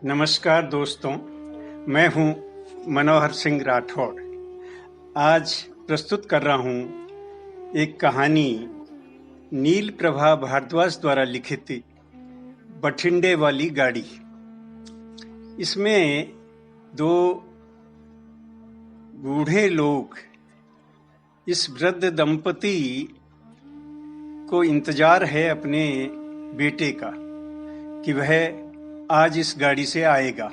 नमस्कार दोस्तों, मैं हूं मनोहर सिंह राठौड़। आज प्रस्तुत कर रहा हूं एक कहानी नील प्रभा भारद्वाज द्वारा लिखित बठिंडे वाली गाड़ी। इसमें दो बूढ़े लोग इस वृद्ध दंपति को इंतजार है अपने बेटे का कि वह आज इस गाड़ी से आएगा।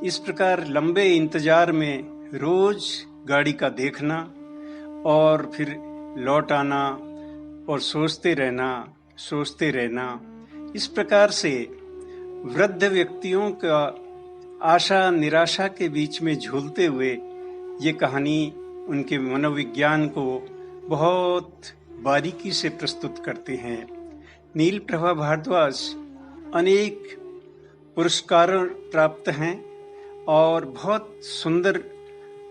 इस प्रकार लंबे इंतजार में रोज गाड़ी का देखना और फिर लौट आना और सोचते रहना, इस प्रकार से वृद्ध व्यक्तियों का आशा निराशा के बीच में झूलते हुए ये कहानी उनके मनोविज्ञान को बहुत बारीकी से प्रस्तुत करते हैं। नील प्रभा भारद्वाज अनेक पुरस्कार प्राप्त हैं और बहुत सुंदर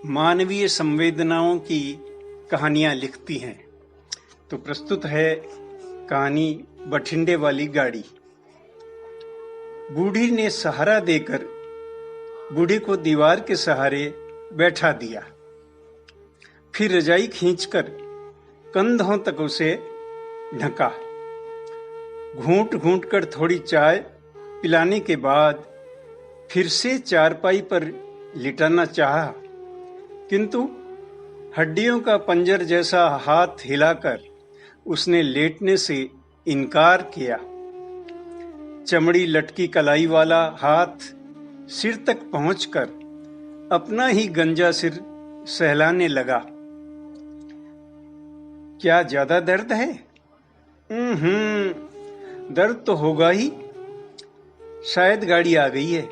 मानवीय संवेदनाओं की कहानियां लिखती हैं। तो प्रस्तुत है कहानी बठिंडे वाली गाड़ी। बूढ़ी ने सहारा देकर बूढ़े को दीवार के सहारे बैठा दिया, फिर रजाई खींचकर कंधों तक उसे ढका। घूंट घूंट कर थोड़ी चाय पिलाने के बाद फिर से चारपाई पर लिटाना चाहा, किंतु हड्डियों का पंजर जैसा हाथ हिलाकर उसने लेटने से इनकार किया। चमड़ी लटकी कलाई वाला हाथ सिर तक पहुंचकर अपना ही गंजा सिर सहलाने लगा। क्या ज्यादा दर्द है? दर्द तो होगा ही, शायद गाड़ी आ गई है,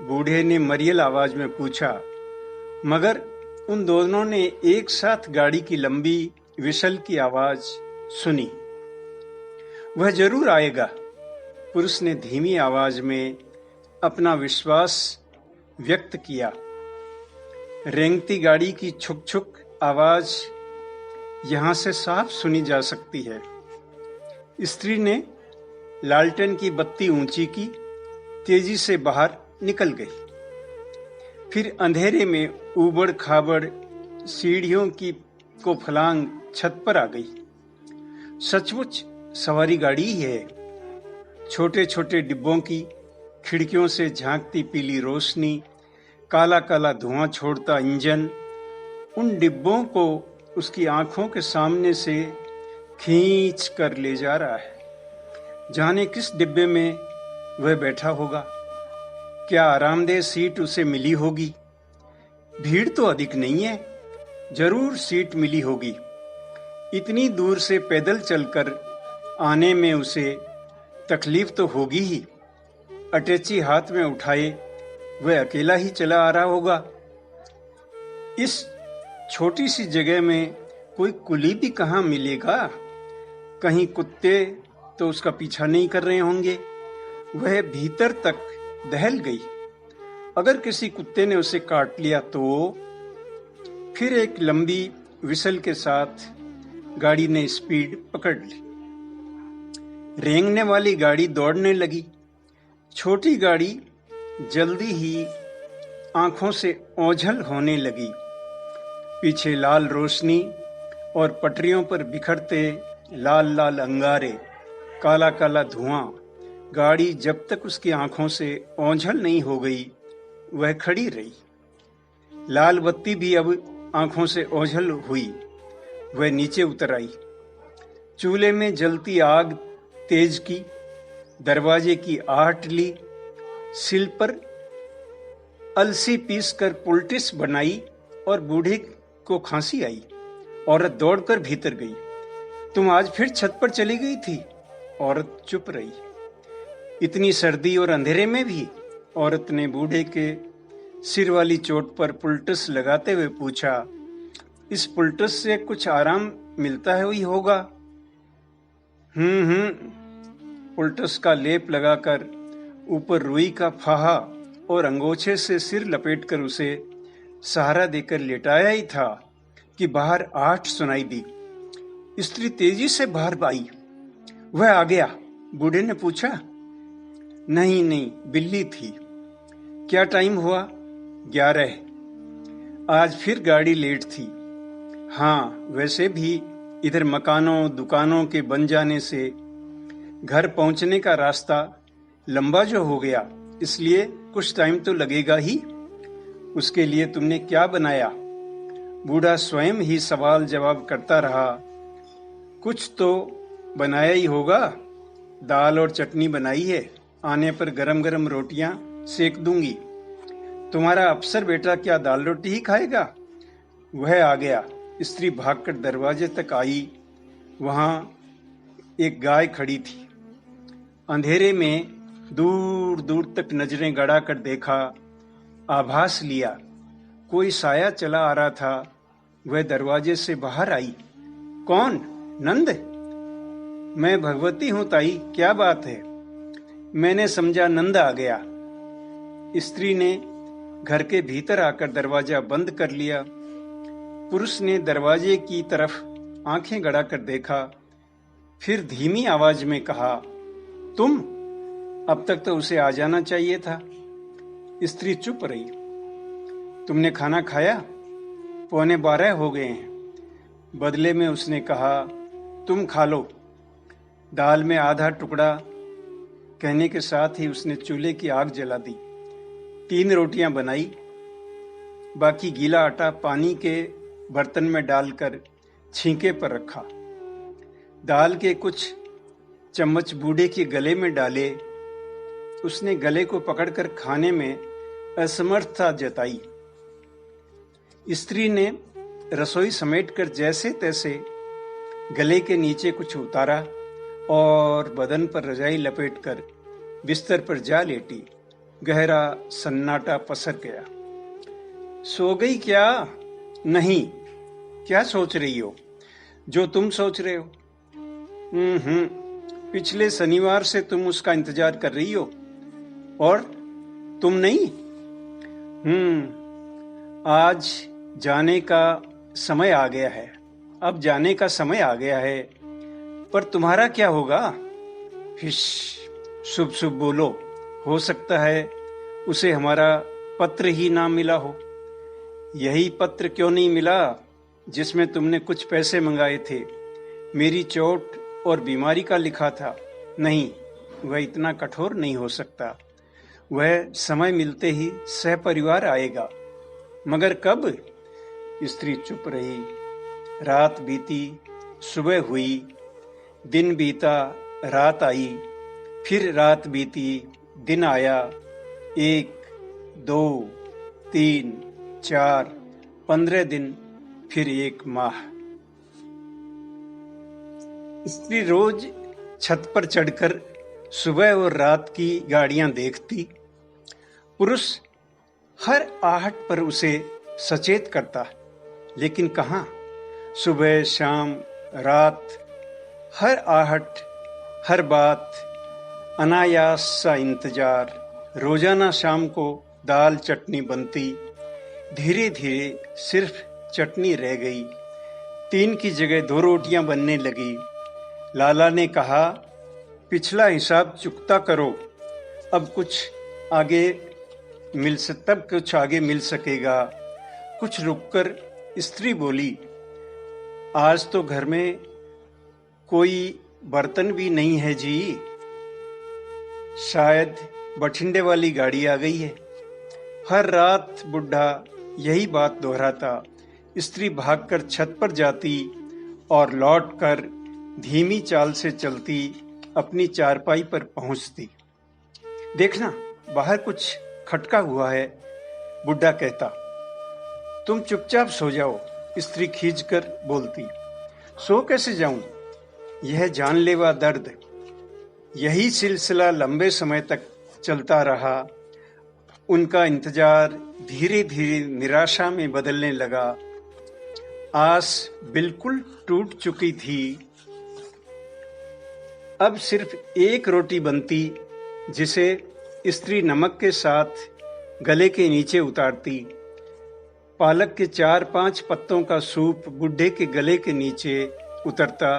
बूढ़े ने मरियल आवाज में पूछा। मगर उन दोनों ने एक साथ गाड़ी की लंबी विशल की आवाज सुनी। वह जरूर आएगा, पुरुष ने धीमी आवाज में अपना विश्वास व्यक्त किया। रेंगती गाड़ी की छुक छुक आवाज यहां से साफ सुनी जा सकती है। स्त्री ने लालटेन की बत्ती ऊंची की, तेजी से बाहर निकल गई। फिर अंधेरे में ऊबड़ खाबड़ सीढ़ियों की को फलांग छत पर आ गई। सचमुच सवारी गाड़ी ही है। छोटे छोटे डिब्बों की खिड़कियों से झांकती पीली रोशनी, काला काला धुआं छोड़ता इंजन उन डिब्बों को उसकी आंखों के सामने से खींच कर ले जा रहा है। जाने किस डिब्बे में वह बैठा होगा, क्या आरामदेह सीट उसे मिली होगी। भीड़ तो अधिक नहीं है, जरूर सीट मिली होगी। इतनी दूर से पैदल चलकर आने में उसे तकलीफ तो होगी ही। अटैची हाथ में उठाए वह अकेला ही चला आ रहा होगा। इस छोटी सी जगह में कोई कुली भी कहाँ मिलेगा। कहीं कुत्ते तो उसका पीछा नहीं कर रहे होंगे। वह भीतर तक दहल गई। अगर किसी कुत्ते ने उसे काट लिया तो फिर एक लंबी विसल के साथ गाड़ी ने स्पीड पकड़ ली। रेंगने वाली गाड़ी दौड़ने लगी। छोटी गाड़ी जल्दी ही आंखों से ओझल होने लगी। पीछे लाल रोशनी और पटरियों पर बिखरते लाल लाल अंगारे, काला काला धुआं। गाड़ी जब तक उसकी आंखों से ओझल नहीं हो गई वह खड़ी रही। लाल बत्ती भी अब आंखों से ओझल हुई। वह नीचे उतर आई। चूल्हे में जलती आग तेज की, दरवाजे की आहट ली, सिल पर अलसी पीस कर पुलटिस बनाई और बूढ़े को खांसी आई। औरत दौड़कर भीतर गई। तुम आज फिर छत पर चली गई थी? औरत चुप रही। इतनी सर्दी और अंधेरे में भी? औरत ने बूढ़े के सिर वाली चोट पर पुलटस लगाते हुए पूछा। इस पुलटस से कुछ आराम मिलता है ही होगा। पुलटस का लेप लगाकर ऊपर रुई का फाहा और अंगोछे से सिर लपेटकर उसे सहारा देकर लेटाया ही था कि बाहर आहट सुनाई दी। स्त्री तेजी से बाहर आई। वह आ गया? बूढ़े ने पूछा। नहीं, बिल्ली थी। क्या टाइम हुआ? 11। आज फिर गाड़ी लेट थी। हाँ, वैसे भी इधर मकानों दुकानों के बन जाने से घर पहुंचने का रास्ता लंबा जो हो गया, इसलिए कुछ टाइम तो लगेगा ही। उसके लिए तुमने क्या बनाया? बूढ़ा स्वयं ही सवाल जवाब करता रहा। कुछ तो बनाया ही होगा। दाल और चटनी बनाई है, आने पर गरम गरम रोटियां सेक दूंगी। तुम्हारा अफसर बेटा क्या दाल रोटी ही खाएगा? वह आ गया। स्त्री भागकर दरवाजे तक आई। वहां एक गाय खड़ी थी। अंधेरे में दूर दूर तक नजरें गड़ा कर देखा, आभास लिया कोई साया चला आ रहा था। वह दरवाजे से बाहर आई। कौन? नंद? मैं भगवती हूं ताई, क्या बात है? मैंने समझा नंद आ गया। स्त्री ने घर के भीतर आकर दरवाजा बंद कर लिया। पुरुष ने दरवाजे की तरफ आंखें गड़ाकर देखा, फिर धीमी आवाज में कहा, तुम? अब तक तो उसे आ जाना चाहिए था। स्त्री चुप रही। तुमने खाना खाया? 11:15 हो गए हैं। बदले में उसने कहा, तुम खा लो। दाल में आधा टुकड़ा कहने के साथ ही उसने चूल्हे की आग जला दी। 3 रोटियां बनाई। बाकी गीला आटा पानी के बर्तन में डालकर छींके पर रखा। दाल के कुछ चम्मच बूढ़े के गले में डाले। उसने गले को पकड़कर खाने में असमर्थता जताई। स्त्री ने रसोई समेटकर जैसे तैसे गले के नीचे कुछ उतारा और बदन पर रजाई लपेटकर बिस्तर पर जा लेटी। गहरा सन्नाटा पसर गया। सो गई क्या? नहीं। क्या सोच रही हो? जो तुम सोच रहे हो। पिछले शनिवार से तुम उसका इंतजार कर रही हो और तुम नहीं? आज जाने का समय आ गया है। अब जाने का समय आ गया है। पर तुम्हारा क्या होगा? फिश, शुभ शुभ बोलो। हो सकता है उसे हमारा पत्र ही ना मिला हो। यही पत्र क्यों नहीं मिला जिसमें तुमने कुछ पैसे मंगाए थे? मेरी चोट और बीमारी का लिखा था। नहीं, वह इतना कठोर नहीं हो सकता। वह समय मिलते ही सहपरिवार आएगा। मगर कब? स्त्री चुप रही। रात बीती, सुबह हुई, दिन बीता, रात आई, फिर रात बीती, दिन आया। 1, 2, 3, 4, 15 दिन, फिर 1 माह। स्त्री रोज छत पर चढ़कर सुबह और रात की गाड़ियां देखती। पुरुष हर आहट पर उसे सचेत करता, लेकिन कहाँ? सुबह शाम रात, हर आहट, हर बात, अनायास सा इंतजार। रोजाना शाम को दाल चटनी बनती। धीरे धीरे सिर्फ चटनी रह गई। 3 की जगह 2 रोटियां बनने लगी। लाला ने कहा, पिछला हिसाब चुकता करो। अब कुछ आगे मिल सकेगा। कुछ रुककर स्त्री बोली, आज तो घर में कोई बर्तन भी नहीं है जी। शायद बठिंडे वाली गाड़ी आ गई है। हर रात बुढ़ा यही बात दोहराता। स्त्री भागकर छत पर जाती और लौटकर धीमी चाल से चलती अपनी चारपाई पर पहुंचती। देखना, बाहर कुछ खटका हुआ है, बुढ़ा कहता। तुम चुपचाप सो जाओ, स्त्री खींचकर बोलती। सो कैसे जाऊं? यह जानलेवा दर्द। यही सिलसिला लंबे समय तक चलता रहा। उनका इंतजार धीरे धीरे निराशा में बदलने लगा। आस बिल्कुल टूट चुकी थी। अब सिर्फ 1 रोटी बनती, जिसे स्त्री नमक के साथ गले के नीचे उतारती। पालक के 4-5 पत्तों का सूप बुढ़े के गले के नीचे उतरता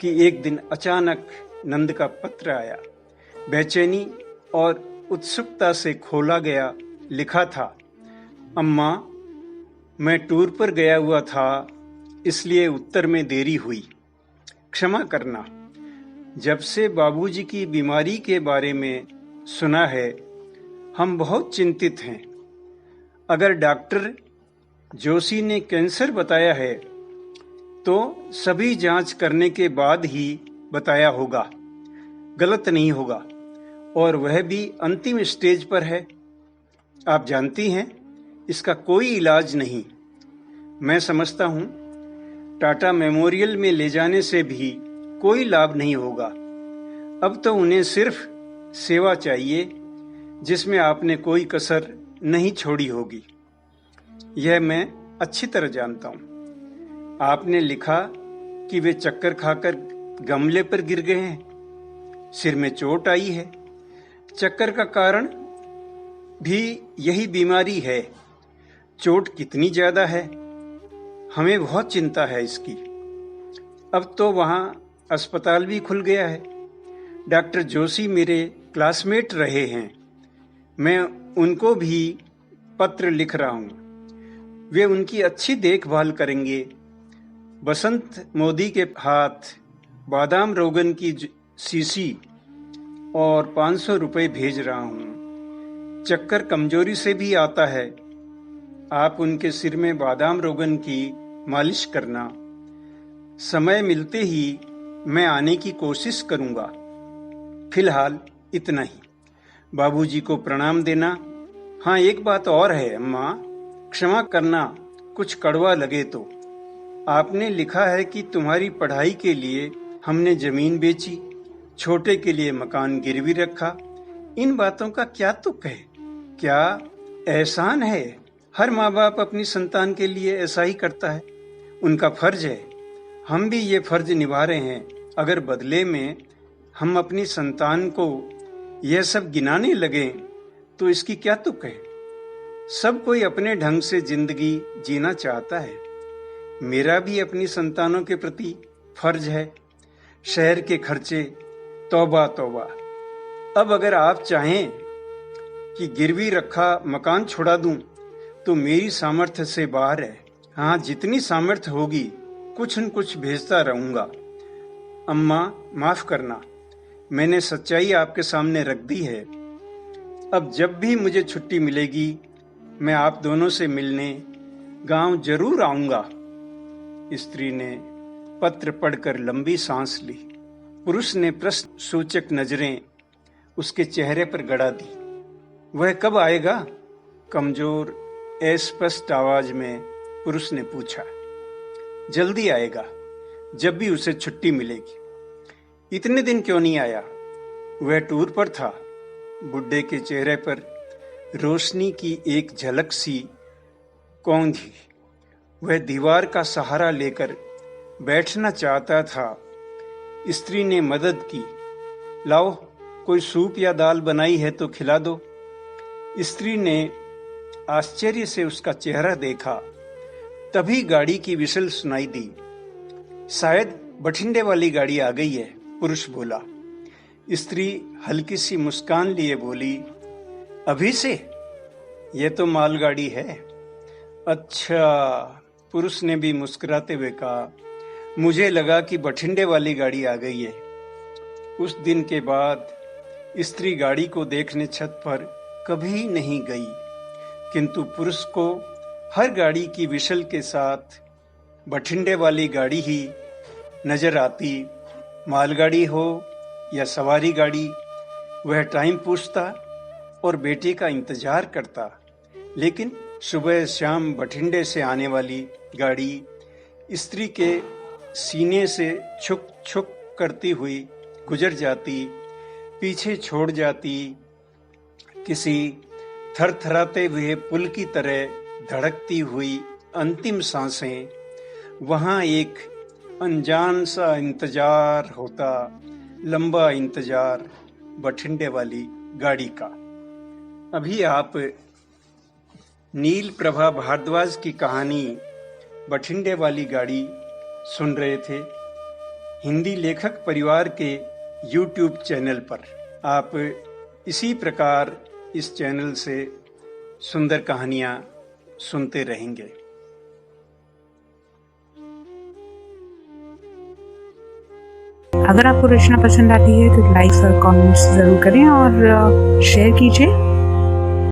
कि एक दिन अचानक नंद का पत्र आया। बेचैनी और उत्सुकता से खोला गया लिखा था, अम्मा, मैं टूर पर गया हुआ था, इसलिए उत्तर में देरी हुई, क्षमा करना। जब से बाबूजी की बीमारी के बारे में सुना है, हम बहुत चिंतित हैं। अगर डॉक्टर जोशी ने कैंसर बताया है, तो सभी जांच करने के बाद ही बताया होगा, गलत नहीं होगा, और वह भी अंतिम स्टेज पर है। आप जानती हैं, इसका कोई इलाज नहीं। मैं समझता हूँ टाटा मेमोरियल में ले जाने से भी कोई लाभ नहीं होगा। अब तो उन्हें सिर्फ सेवा चाहिए, जिसमें आपने कोई कसर नहीं छोड़ी होगी। यह मैं अच्छी तरह जानता हूँ। आपने लिखा कि वे चक्कर खाकर गमले पर गिर गए हैं, सिर में चोट आई है। चक्कर का कारण भी यही बीमारी है। चोट कितनी ज्यादा है, हमें बहुत चिंता है इसकी। अब तो वहां अस्पताल भी खुल गया है। डॉक्टर जोशी मेरे क्लासमेट रहे हैं। मैं उनको भी पत्र लिख रहा हूं। वे उनकी अच्छी देखभाल करेंगे। बसंत मोदी के हाथ बादाम रोगन की शीशी और 500 रुपए भेज रहा हूं। चक्कर कमजोरी से भी आता है। आप उनके सिर में बादाम रोगन की मालिश करना। समय मिलते ही मैं आने की कोशिश करूंगा। फिलहाल इतना ही। बाबूजी को प्रणाम देना। हाँ, एक बात और है अम्मा, क्षमा करना कुछ कड़वा लगे तो। आपने लिखा है कि तुम्हारी पढ़ाई के लिए हमने जमीन बेची, छोटे के लिए मकान गिरवी रखा। इन बातों का क्या तुक है? क्या एहसान है? हर माँ बाप अपनी संतान के लिए ऐसा ही करता है, उनका फर्ज है। हम भी ये फर्ज निभा रहे हैं। अगर बदले में हम अपनी संतान को यह सब गिनाने लगे तो इसकी क्या तुक है? सब कोई अपने ढंग से जिंदगी जीना चाहता है। मेरा भी अपनी संतानों के प्रति फर्ज है। शहर के खर्चे, तौबा तौबा। अब अगर आप चाहें कि गिरवी रखा मकान छुड़ा दूं, तो मेरी सामर्थ्य से बाहर है। हाँ, जितनी सामर्थ्य होगी कुछ न कुछ भेजता रहूंगा। अम्मा, माफ करना, मैंने सच्चाई आपके सामने रख दी है। अब जब भी मुझे छुट्टी मिलेगी, मैं आप दोनों से मिलने गांव जरूर आऊंगा। स्त्री ने पत्र पढ़कर लंबी सांस ली। पुरुष ने प्रश्न सूचक नजरें उसके चेहरे पर गड़ा दी। वह कब आएगा? कमजोर अस्पष्ट आवाज में पुरुष ने पूछा। जल्दी आएगा, जब भी उसे छुट्टी मिलेगी। इतने दिन क्यों नहीं आया? वह टूर पर था। बुड्ढे के चेहरे पर रोशनी की एक झलक सी कौंधी। वह दीवार का सहारा लेकर बैठना चाहता था। स्त्री ने मदद की। लाओ, कोई सूप या दाल बनाई है तो खिला दो। स्त्री ने आश्चर्य से उसका चेहरा देखा। तभी गाड़ी की विसल सुनाई दी। शायद बठिंडे वाली गाड़ी आ गई है, पुरुष बोला। स्त्री हल्की सी मुस्कान लिए बोली, अभी से? यह तो मालगाड़ी है। अच्छा, पुरुष ने भी मुस्कुराते हुए कहा, मुझे लगा कि बठिंडे वाली गाड़ी आ गई है। उस दिन के बाद स्त्री गाड़ी को देखने छत पर कभी नहीं गई, किंतु पुरुष को हर गाड़ी की विशल के साथ बठिंडे वाली गाड़ी ही नजर आती। मालगाड़ी हो या सवारी गाड़ी, वह टाइम पूछता और बेटे का इंतजार करता। लेकिन सुबह शाम बठिंडे से आने वाली गाड़ी स्त्री के सीने से छुक छुक करती हुई गुजर जाती, पीछे छोड़ जाती। किसी थरथराते हुए पुल की तरह धड़कती हुई अंतिम सांसें। वहां एक अनजान सा इंतजार होता, लंबा इंतजार बठिंडे वाली गाड़ी का। अभी आप नील प्रभा भारद्वाज की कहानी बठिंडे वाली गाड़ी सुन रहे थे, हिंदी लेखक परिवार के YouTube चैनल पर। आप इसी प्रकार इस चैनल से सुंदर कहानियां सुनते रहेंगे। अगर आपको रचना पसंद आती है तो लाइक और कमेंट्स ज़रूर करें और शेयर कीजिए।